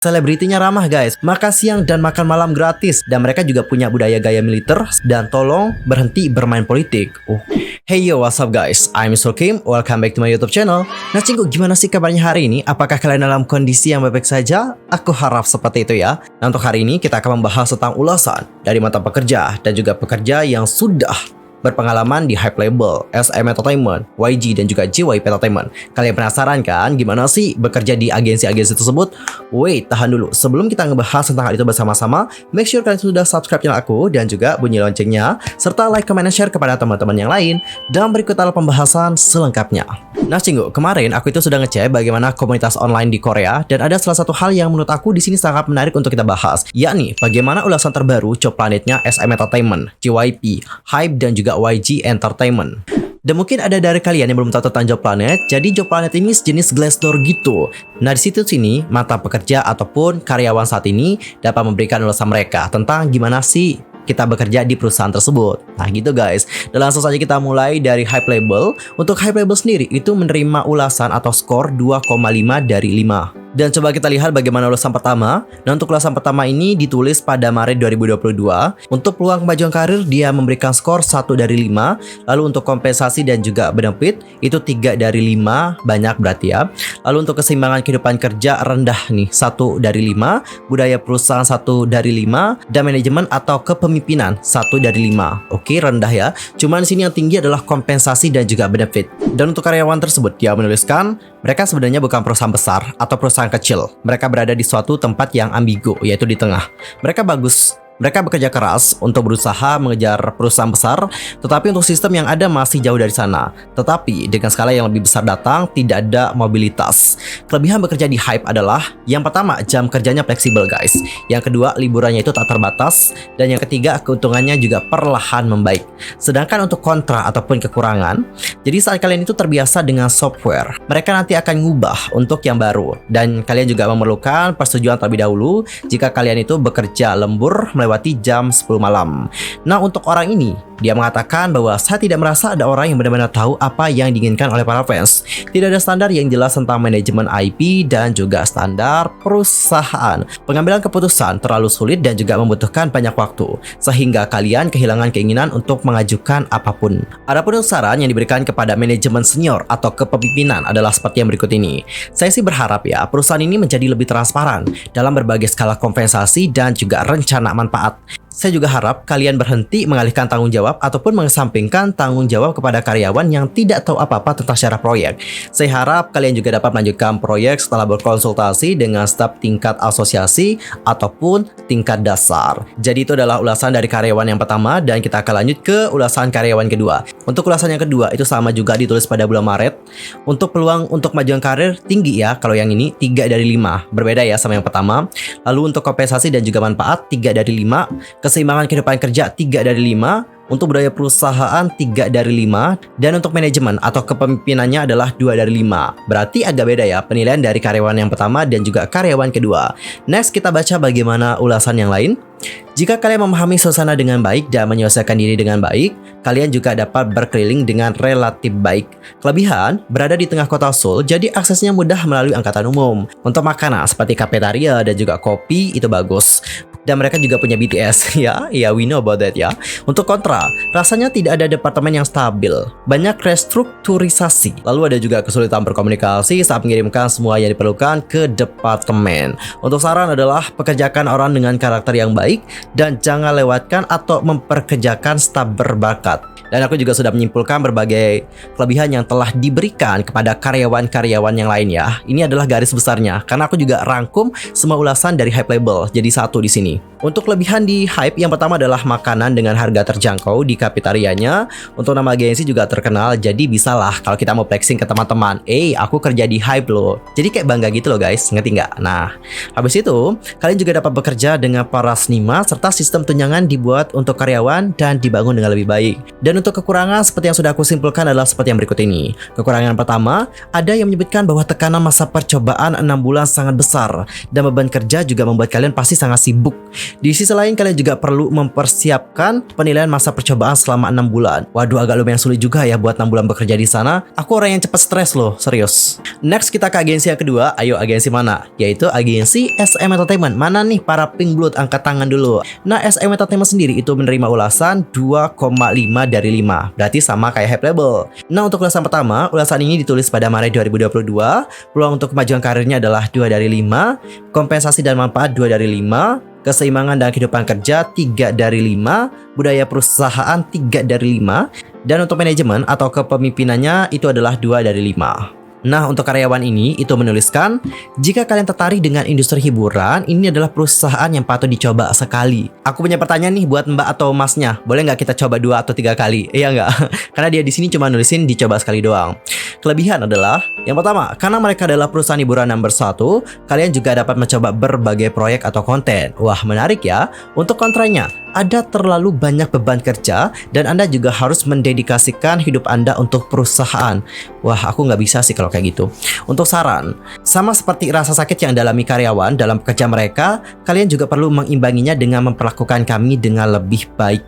Selebritinya ramah guys, makan siang dan makan malam gratis, dan mereka juga punya budaya gaya militer, dan tolong berhenti bermain politik. Hey yo, what's up guys, I'm Mr. Kim, welcome back to my YouTube channel. Nah cinggu, gimana sih kabarnya hari ini? Apakah kalian dalam kondisi yang baik-baik saja? Aku harap seperti itu ya. Nah untuk hari ini kita akan membahas tentang ulasan dari mantan pekerja dan juga pekerja yang sudah berpengalaman di hype label SM Entertainment, YG dan juga JYP Entertainment. Kalian penasaran kan gimana sih bekerja di agensi-agensi tersebut? Wait, tahan dulu. Sebelum kita ngebahas tentang hal itu bersama-sama, make sure kalian sudah subscribe channel aku dan juga bunyi loncengnya, serta like, comment, dan share kepada teman-teman yang lain. Dan berikut adalah pembahasan selengkapnya. Nah cinggu, kemarin aku itu sudah ngecek bagaimana komunitas online di Korea, dan ada salah satu hal yang menurut aku di sini sangat menarik untuk kita bahas, yakni bagaimana ulasan terbaru Job Planet-nya SM Entertainment, JYP, HYBE dan juga YG Entertainment. Dan mungkin ada dari kalian yang belum tahu tentang Job Planet. Jadi Job Planet ini sejenis Glassdoor gitu. Nah di situ sini mantan pekerja ataupun karyawan saat ini dapat memberikan ulasan mereka tentang gimana sih kita bekerja di perusahaan tersebut. Nah gitu guys. Dan langsung saja kita mulai dari Hype Label. Untuk Hype Label sendiri itu menerima ulasan atau skor 2,5 dari 5. Dan coba kita lihat bagaimana ulasan pertama. Nah untuk ulasan pertama ini ditulis pada Maret 2022. Untuk peluang kemajuan karir dia memberikan skor 1 dari 5. Lalu untuk kompensasi dan juga benefit itu 3 dari 5, banyak berarti ya. Lalu untuk keseimbangan kehidupan kerja rendah nih, 1 dari 5. Budaya perusahaan 1 dari 5. Dan manajemen atau kepemimpinan 1 dari 5. Oke, rendah ya. Cuman sini yang tinggi adalah kompensasi dan juga benefit. Dan untuk karyawan tersebut dia menuliskan mereka sebenarnya bukan perusahaan besar atau perusahaan kecil. Mereka berada di suatu tempat yang ambigu, yaitu di tengah. Mereka bagus. Mereka bekerja keras untuk berusaha mengejar perusahaan besar, tetapi untuk sistem yang ada masih jauh dari sana. Tetapi dengan skala yang lebih besar datang, tidak ada mobilitas. Kelebihan bekerja di HYBE adalah yang pertama, jam kerjanya fleksibel guys. Yang kedua, liburannya itu tak terbatas. Dan yang ketiga, keuntungannya juga perlahan membaik. Sedangkan untuk kontra ataupun kekurangan, jadi saat kalian itu terbiasa dengan software, mereka nanti akan ngubah untuk yang baru. Dan kalian juga memerlukan persetujuan terlebih dahulu jika kalian itu bekerja lembur melewati jam 10 malam. Nah untuk orang ini, dia mengatakan bahwa saya tidak merasa ada orang yang benar-benar tahu apa yang diinginkan oleh para fans. Tidak ada standar yang jelas tentang manajemen IP dan juga standar perusahaan. Pengambilan keputusan terlalu sulit dan juga membutuhkan banyak waktu, sehingga kalian kehilangan keinginan untuk mengajukan apapun. Adapun saran yang diberikan kepada manajemen senior atau kepemimpinan adalah seperti yang berikut ini. Saya sih berharap ya perusahaan ini menjadi lebih transparan dalam berbagai skala kompensasi dan juga rencana manfaat. Saya juga harap kalian berhenti mengalihkan tanggung jawab ataupun mengesampingkan tanggung jawab kepada karyawan yang tidak tahu apa-apa tentang secara proyek. Saya harap kalian juga dapat melanjutkan proyek setelah berkonsultasi dengan staf tingkat asosiasi ataupun tingkat dasar. Jadi itu adalah ulasan dari karyawan yang pertama, dan kita akan lanjut ke ulasan karyawan kedua. Untuk ulasan yang kedua itu sama juga ditulis pada bulan Maret. Untuk peluang untuk kemajuan karir tinggi ya, kalau yang ini 3 dari 5. Berbeda ya sama yang pertama. Lalu untuk kompensasi dan juga manfaat 3 dari 5. Keseimbangan kehidupan kerja 3 dari 5. Untuk budaya perusahaan 3 dari 5. Dan untuk manajemen atau kepemimpinannya adalah 2 dari 5. Berarti agak beda ya penilaian dari karyawan yang pertama dan juga karyawan kedua. Next kita baca bagaimana ulasan yang lain. Jika kalian memahami suasana dengan baik dan menyelesaikan diri dengan baik, kalian juga dapat berkeliling dengan relatif baik. Kelebihan, berada di tengah kota Seoul, jadi aksesnya mudah melalui angkutan umum. Untuk makanan seperti kafetaria dan juga kopi itu bagus. Dan mereka juga punya BTS ya, we know about that ya. Untuk kontra, rasanya tidak ada departemen yang stabil. Banyak restrukturisasi. Lalu ada juga kesulitan berkomunikasi saat mengirimkan semua yang diperlukan ke departemen. Untuk saran adalah pekerjakan orang dengan karakter yang baik dan jangan lewatkan atau memperkerjakan staf berbakat. Dan aku juga sudah menyimpulkan berbagai kelebihan yang telah diberikan kepada karyawan-karyawan yang lain ya. Ini adalah garis besarnya, karena aku juga rangkum semua ulasan dari Hype Label jadi satu di sini. Untuk kelebihan di HYBE yang pertama adalah makanan dengan harga terjangkau di kafetarianya. Untuk nama agensi juga terkenal, jadi bisalah kalau kita mau flexing ke teman-teman, aku kerja di HYBE loh. Jadi kayak bangga gitu loh guys, ngerti nggak? Nah, habis itu kalian juga dapat bekerja dengan para seniman serta sistem tunjangan dibuat untuk karyawan dan dibangun dengan lebih baik. Dan untuk kekurangan seperti yang sudah aku simpulkan adalah seperti yang berikut ini. Kekurangan pertama, ada yang menyebutkan bahwa tekanan masa percobaan 6 bulan sangat besar dan beban kerja juga membuat kalian pasti sangat sibuk. Di sisi lain kalian juga perlu mempersiapkan penilaian masa percobaan selama 6 bulan. Waduh, agak lumayan sulit juga ya buat 6 bulan bekerja di sana. Aku orang yang cepat stres loh, serius. Next kita ke agensi yang kedua. Ayo, agensi mana? Yaitu agensi SM Entertainment. Mana nih para pink blood, angkat tangan dulu. Nah, SM Entertainment sendiri itu menerima ulasan 2,5 dari 5. Berarti sama kayak Hype Label. Nah, untuk ulasan pertama, ulasan ini ditulis pada Maret 2022. Peluang untuk kemajuan karirnya adalah 2 dari 5. Kompensasi dan manfaat 2 dari 5. Keseimbangan dan kehidupan kerja 3 dari 5, budaya perusahaan 3 dari 5, dan untuk manajemen atau kepemimpinannya itu adalah 2 dari 5. Nah, untuk karyawan ini itu menuliskan, jika kalian tertarik dengan industri hiburan, ini adalah perusahaan yang patut dicoba sekali. Aku punya pertanyaan nih buat Mbak atau Masnya, boleh nggak kita coba 2 atau 3 kali? Iya nggak? Karena dia di sini cuma nulisin dicoba sekali doang. Kelebihan adalah, yang pertama, karena mereka adalah perusahaan hiburan nomor 1, kalian juga dapat mencoba berbagai proyek atau konten. Wah, menarik ya. Untuk kontranya, ada terlalu banyak beban kerja dan Anda juga harus mendedikasikan hidup Anda untuk perusahaan. Wah, aku nggak bisa sih kalau kayak gitu. Untuk saran, sama seperti rasa sakit yang dialami karyawan dalam pekerja mereka, kalian juga perlu mengimbanginya dengan memperlakukan kami dengan lebih baik.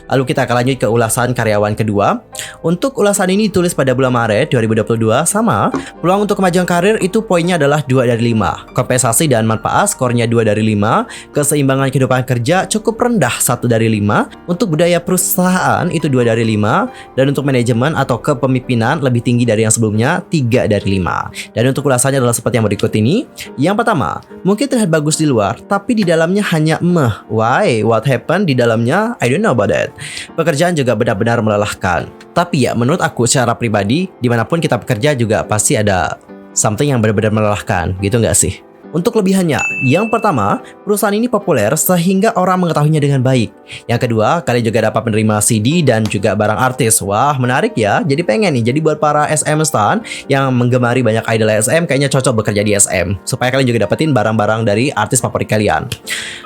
Lalu kita akan lanjut ke ulasan karyawan kedua. Untuk ulasan ini ditulis pada bulan Maret 2022, sama. Peluang untuk kemajuan karir itu poinnya adalah 2 dari 5. Kompensasi dan manfaat skornya 2 dari 5. Keseimbangan kehidupan kerja cukup rendah 1 dari 5. Untuk budaya perusahaan itu 2 dari 5. Dan untuk manajemen atau kepemimpinan lebih tinggi dari yang sebelumnya, 3 dari 5. Dan untuk ulasannya adalah seperti yang berikut ini. Yang pertama, mungkin terlihat bagus di luar, tapi di dalamnya hanya meh. Why? What happened di dalamnya? I don't know about that. Pekerjaan juga benar-benar melelahkan. Tapi ya, menurut aku secara pribadi, dimanapun kita bekerja juga pasti ada something yang benar-benar melelahkan, gitu nggak sih? Untuk kelebihannya, yang pertama, perusahaan ini populer sehingga orang mengetahuinya dengan baik. Yang kedua, kalian juga dapat menerima CD dan juga barang artis. Wah, menarik ya. Jadi pengen nih, jadi buat para SM stan yang menggemari banyak idol SM, kayaknya cocok bekerja di SM. Supaya kalian juga dapetin barang-barang dari artis favorit kalian.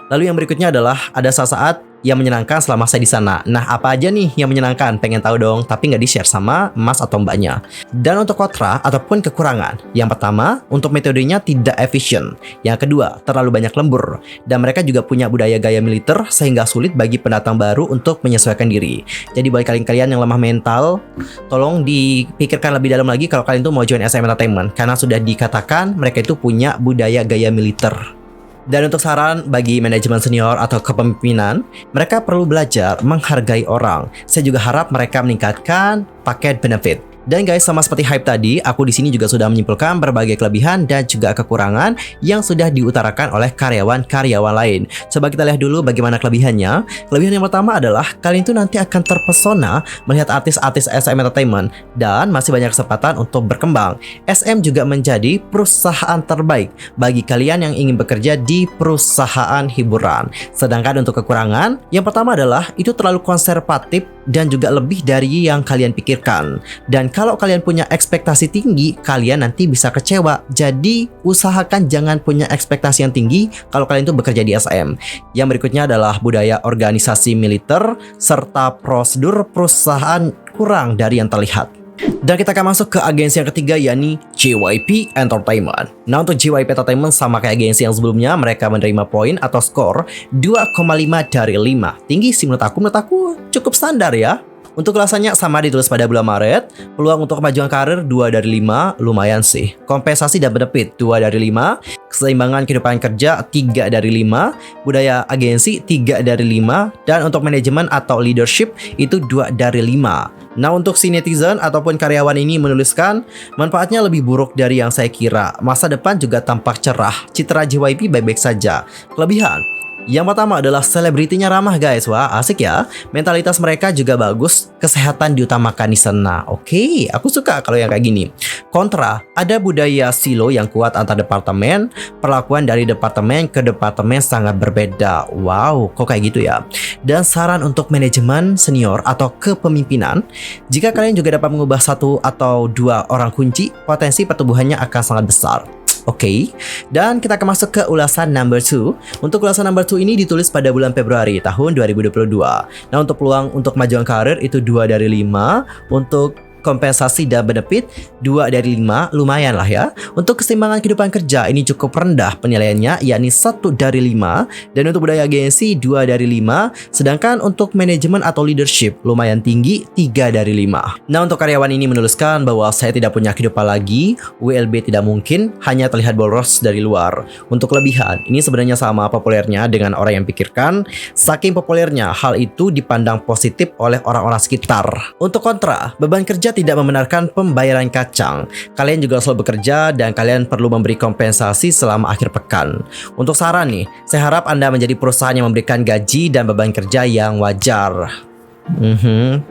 Lalu yang berikutnya adalah ada saat-saat yang menyenangkan selama saya di sana. Nah, apa aja nih yang menyenangkan? Pengen tahu dong, tapi nggak di-share sama Mas atau Mbaknya. Dan untuk kontra ataupun kekurangan, yang pertama, untuk metodenya tidak efisien. Yang kedua, terlalu banyak lembur. Dan mereka juga punya budaya gaya militer sehingga sulit bagi pendatang baru untuk menyesuaikan diri. Jadi buat kalian-kalian yang lemah mental, tolong dipikirkan lebih dalam lagi kalau kalian tuh mau join SM Entertainment. Karena sudah dikatakan mereka itu punya budaya gaya militer. Dan untuk saran bagi manajemen senior atau kepemimpinan, mereka perlu belajar menghargai orang. Saya juga harap mereka meningkatkan paket benefit. Dan guys, sama seperti hype tadi, aku di sini juga sudah menyimpulkan berbagai kelebihan dan juga kekurangan yang sudah diutarakan oleh karyawan-karyawan lain. Coba kita lihat dulu bagaimana kelebihannya. Kelebihan yang pertama adalah kalian tuh nanti akan terpesona melihat artis-artis SM Entertainment dan masih banyak kesempatan untuk berkembang. SM juga menjadi perusahaan terbaik bagi kalian yang ingin bekerja di perusahaan hiburan. Sedangkan untuk kekurangan, yang pertama adalah itu terlalu konservatif dan juga lebih dari yang kalian pikirkan. Dan kalau kalian punya ekspektasi tinggi, kalian nanti bisa kecewa. Jadi usahakan jangan punya ekspektasi yang tinggi kalau kalian tuh bekerja di SM. Yang berikutnya adalah budaya organisasi militer serta prosedur perusahaan kurang dari yang terlihat. Dan kita akan masuk ke agensi yang ketiga, yakni JYP Entertainment. Nah, untuk JYP Entertainment sama kayak agensi yang sebelumnya, mereka menerima poin atau skor 2,5 dari 5. Tinggi sih menurut aku cukup standar ya. Untuk ulasannya sama ditulis pada bulan Maret. Peluang untuk kemajuan karir 2 dari 5, lumayan sih. Kompensasi dan benefit 2 dari 5. Keseimbangan kehidupan kerja 3 dari 5. Budaya agensi 3 dari 5. Dan untuk manajemen atau leadership itu 2 dari 5. Nah, untuk si netizen ataupun karyawan ini menuliskan, manfaatnya lebih buruk dari yang saya kira. Masa depan juga tampak cerah. Citra JYP baik-baik saja. Kelebihan, yang pertama adalah selebritinya ramah guys. Wah, asik ya. Mentalitas mereka juga bagus. Kesehatan diutamakan di sana. Oke, aku suka kalau yang kayak gini. Kontra, ada budaya silo yang kuat antar departemen. Perlakuan dari departemen ke departemen sangat berbeda. Wow, kok kayak gitu ya. Dan saran untuk manajemen senior atau kepemimpinan, jika kalian juga dapat mengubah 1 atau 2 orang kunci, potensi pertumbuhannya akan sangat besar. Oke, dan kita akan masuk ke ulasan number 2. Untuk ulasan number 2 ini ditulis pada bulan Februari tahun 2022. Nah, untuk peluang untuk kemajuan karir itu 2 dari 5. Untuk kompensasi dan benefit 2 dari 5, lumayan lah ya. Untuk keseimbangan kehidupan kerja ini cukup rendah penilaiannya, yakni 1 dari 5. Dan untuk budaya agensi 2 dari 5. Sedangkan untuk manajemen atau leadership lumayan tinggi, 3 dari 5. Nah, untuk karyawan ini menuliskan bahwa saya tidak punya kehidupan lagi, WLB tidak mungkin, hanya terlihat boros dari luar. Untuk kelebihan, ini sebenarnya sama populernya dengan orang yang pikirkan. Saking populernya, hal itu dipandang positif oleh orang-orang sekitar. Untuk kontra, beban kerja tidak membenarkan pembayaran kacang. Kalian juga selalu bekerja dan kalian perlu memberi kompensasi selama akhir pekan. Untuk saran nih, saya harap Anda menjadi perusahaan yang memberikan gaji dan beban kerja yang wajar.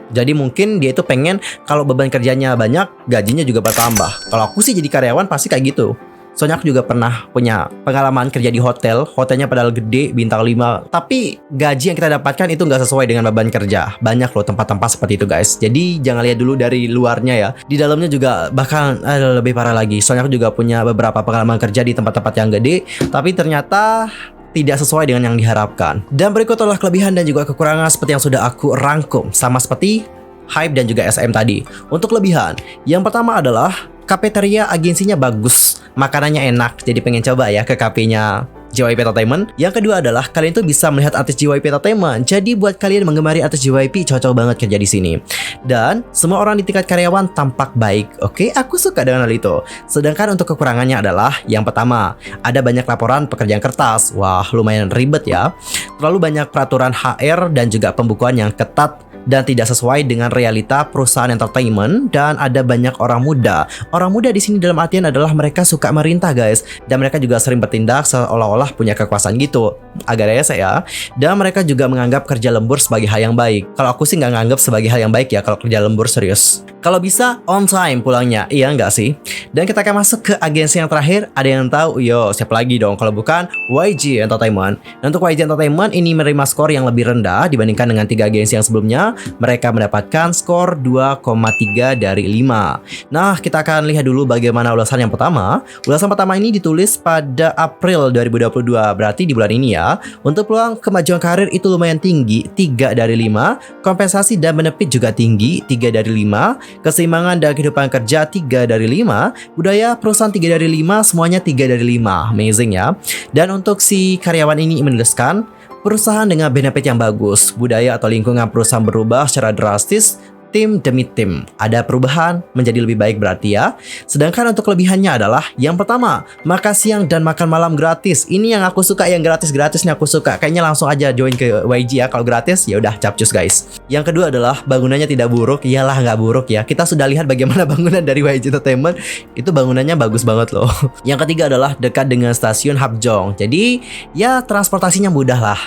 Jadi mungkin dia itu pengen kalau beban kerjanya banyak, gajinya juga bertambah. Kalau aku sih jadi karyawan pasti kayak gitu. Soalnya aku juga pernah punya pengalaman kerja di hotel. Hotelnya padahal gede, bintang 5, tapi gaji yang kita dapatkan itu nggak sesuai dengan beban kerja. Banyak loh tempat-tempat seperti itu guys. Jadi jangan lihat dulu dari luarnya ya. Di dalamnya juga bahkan lebih parah lagi. Soalnya aku juga punya beberapa pengalaman kerja di tempat-tempat yang gede, tapi ternyata tidak sesuai dengan yang diharapkan. Dan berikut adalah kelebihan dan juga kekurangan seperti yang sudah aku rangkum, sama seperti Hype dan juga SM tadi. Untuk kelebihan, yang pertama adalah kafeteria agensinya bagus, makanannya enak, jadi pengen coba ya ke kafenya JYP Entertainment. Yang kedua adalah kalian tuh bisa melihat artis JYP Entertainment. Jadi buat kalian menggemari artis JYP cocok banget kerja di sini. Dan semua orang di tingkat karyawan tampak baik. Oke, aku suka dengan hal itu. Sedangkan untuk kekurangannya adalah yang pertama, ada banyak laporan pekerjaan kertas. Wah, lumayan ribet ya. Terlalu banyak peraturan HR dan juga pembukuan yang ketat dan tidak sesuai dengan realita perusahaan entertainment, dan ada banyak orang muda. Orang muda di sini dalam artian adalah mereka suka merintah guys, dan mereka juga sering bertindak seolah-olah punya kekuasaan gitu. Agak rese ya. Dan mereka juga menganggap kerja lembur sebagai hal yang baik. Kalau aku sih nggak nganggap sebagai hal yang baik ya kalau kerja lembur, serius. Kalau bisa on time pulangnya, iya nggak sih? Dan kita akan masuk ke agensi yang terakhir. Ada yang tahu? Yo, siapa lagi dong kalau bukan YG Entertainment. Dan untuk YG Entertainment ini menerima skor yang lebih rendah dibandingkan dengan 3 agensi yang sebelumnya. Mereka mendapatkan skor 2,3 dari 5. Nah, kita akan lihat dulu bagaimana ulasan yang pertama. Ulasan pertama ini ditulis pada April 2022, berarti di bulan ini ya. Untuk peluang kemajuan karir itu lumayan tinggi, 3 dari 5. Kompensasi dan benefit juga tinggi, 3 dari 5. Keseimbangan dan kehidupan kerja 3 dari 5. Budaya perusahaan 3 dari 5, semuanya 3 dari 5. Amazing ya. Dan untuk si karyawan ini menuliskan perusahaan dengan benefit yang bagus, budaya atau lingkungan perusahaan berubah secara drastis, tim demi tim. Ada perubahan menjadi lebih baik berarti ya. Sedangkan untuk kelebihannya adalah yang pertama, makan siang dan makan malam gratis. Ini yang aku suka, yang gratis-gratis nih aku suka. Kayaknya langsung aja join ke YG ya kalau gratis. Ya udah capcus guys. Yang kedua adalah bangunannya tidak buruk. Iyalah nggak buruk ya. Kita sudah lihat bagaimana bangunan dari YG Entertainment. Itu bangunannya bagus banget loh. Yang ketiga adalah dekat dengan stasiun Habjong. Jadi ya transportasinya mudah lah.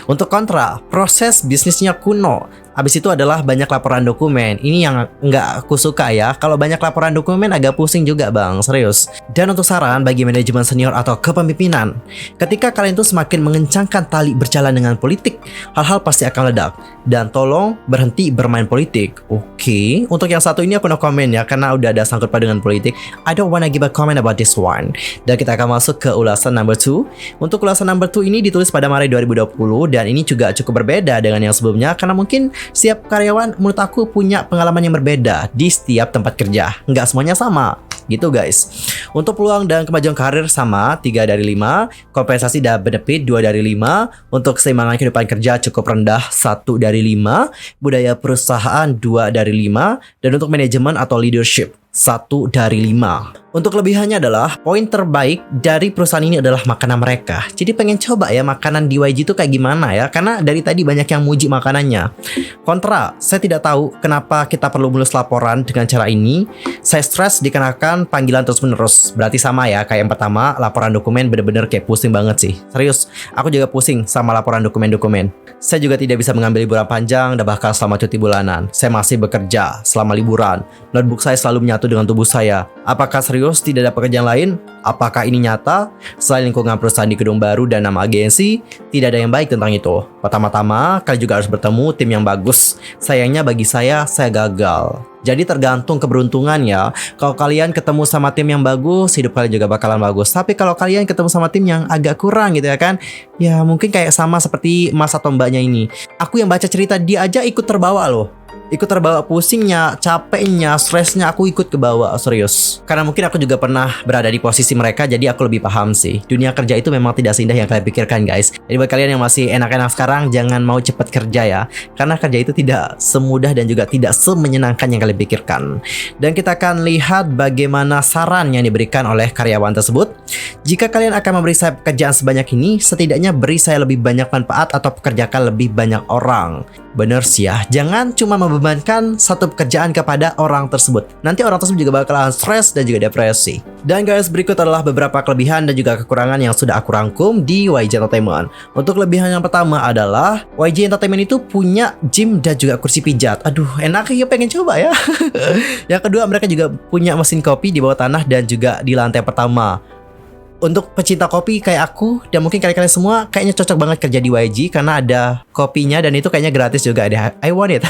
Untuk kontra, proses bisnisnya kuno. Habis itu adalah banyak laporan dokumen. Ini yang nggak aku suka ya. Kalau banyak laporan dokumen agak pusing juga bang, serius. Dan untuk saran bagi manajemen senior atau kepemimpinan, ketika kalian tuh semakin mengencangkan tali berjalan dengan politik, hal-hal pasti akan ledak. Dan tolong berhenti bermain politik. Oke. Untuk yang satu ini aku no comment ya, karena udah ada sangkut paut dengan politik. I don't wanna give a comment about this one. Dan kita akan masuk ke ulasan number 2. Untuk ulasan number 2 ini ditulis pada Maret 2020, dan ini juga cukup berbeda dengan yang sebelumnya karena mungkin setiap karyawan menurut aku punya pengalaman yang berbeda di setiap tempat kerja. Nggak semuanya sama gitu guys. Untuk peluang dan kemajuan karir sama, 3 dari 5. Kompensasi dan benefit 2 dari 5. Untuk keseimbangan kehidupan kerja cukup rendah, 1 dari 5. Budaya perusahaan 2 dari 5. Dan untuk manajemen atau leadership 1 dari 5. Untuk kelebihannya adalah poin terbaik dari perusahaan ini adalah makanan mereka. Jadi pengen coba ya makanan di YG itu kayak gimana ya, karena dari tadi banyak yang muji makanannya. Kontra, saya tidak tahu kenapa kita perlu menulis laporan dengan cara ini. Saya stres dikarenakan panggilan terus menerus. Berarti sama ya kayak yang pertama, laporan dokumen bener-bener kayak pusing banget sih. Serius, aku juga pusing sama laporan dokumen-dokumen. Saya juga tidak bisa mengambil liburan panjang dan bahkan selama cuti bulanan. Saya masih bekerja selama liburan. Notebook saya selalu menyatu dengan tubuh saya. Apakah serius tidak ada pekerjaan lain? Apakah ini nyata? Selain lingkungan perusahaan di gedung baru dan nama agensi, tidak ada yang baik tentang itu. Pertama-tama, kalian juga harus bertemu tim yang bagus. Sayangnya bagi saya gagal. Jadi tergantung keberuntungan ya. Kalau kalian ketemu sama tim yang bagus, hidup kalian juga bakalan bagus. Tapi kalau kalian ketemu sama tim yang agak kurang gitu ya kan, ya mungkin kayak sama seperti mas atau mbaknya ini. Aku yang baca cerita dia aja ikut terbawa loh. ikut terbawa pusingnya, capeknya, stresnya aku ikut ke bawah, serius. Karena mungkin aku juga pernah berada di posisi mereka, jadi aku lebih paham sih. Dunia kerja itu memang tidak seindah yang kalian pikirkan, guys. Jadi buat kalian yang masih enak-enak sekarang, jangan mau cepat kerja ya. Karena kerja itu tidak semudah dan juga tidak semenyenangkan yang kalian pikirkan. Dan kita akan lihat bagaimana saran yang diberikan oleh karyawan tersebut. Jika kalian akan memberi saya pekerjaan sebanyak ini, setidaknya beri saya lebih banyak manfaat atau pekerjakan lebih banyak orang. Bener sih ya, jangan cuma membebankan satu pekerjaan kepada orang tersebut. Nanti orang tersebut juga bakalan stres dan juga depresi. Dan guys, berikut adalah beberapa kelebihan dan juga kekurangan yang sudah aku rangkum di YG Entertainment. Untuk kelebihan yang pertama adalah YG Entertainment itu punya gym dan juga kursi pijat. Aduh, enak ya, pengen coba ya. Yang kedua, mereka juga punya mesin kopi di bawah tanah dan juga di lantai pertama. Untuk pecinta kopi kayak aku dan mungkin kalian semua kayaknya cocok banget kerja di YG karena ada kopinya dan itu kayaknya gratis juga deh. I want it.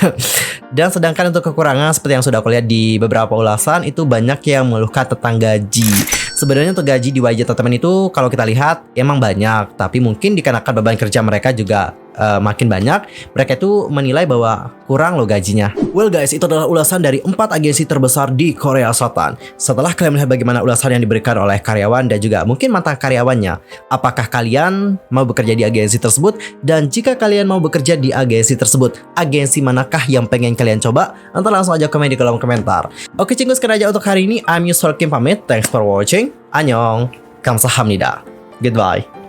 Dan sedangkan untuk kekurangan seperti yang sudah aku lihat di beberapa ulasan itu banyak yang mengeluhkan tentang gaji. Sebenarnya untuk gaji di YG Entertainment itu kalau kita lihat emang banyak, tapi mungkin dikarenakan beban kerja mereka juga makin banyak, mereka itu menilai bahwa kurang loh gajinya. Well guys, itu adalah ulasan dari 4 agensi terbesar di Korea Selatan. Setelah kalian melihat bagaimana ulasan yang diberikan oleh karyawan dan juga mungkin mantan karyawannya, apakah kalian mau bekerja di agensi tersebut? Dan jika kalian mau bekerja di agensi tersebut, agensi manakah yang pengen kalian coba? Nanti langsung aja komen di kolom komentar. Oke cinggu, sekian aja untuk hari ini. I'm Yusuf Kim pamit. Thanks for watching. Annyeong. Kamsahamnida. Goodbye.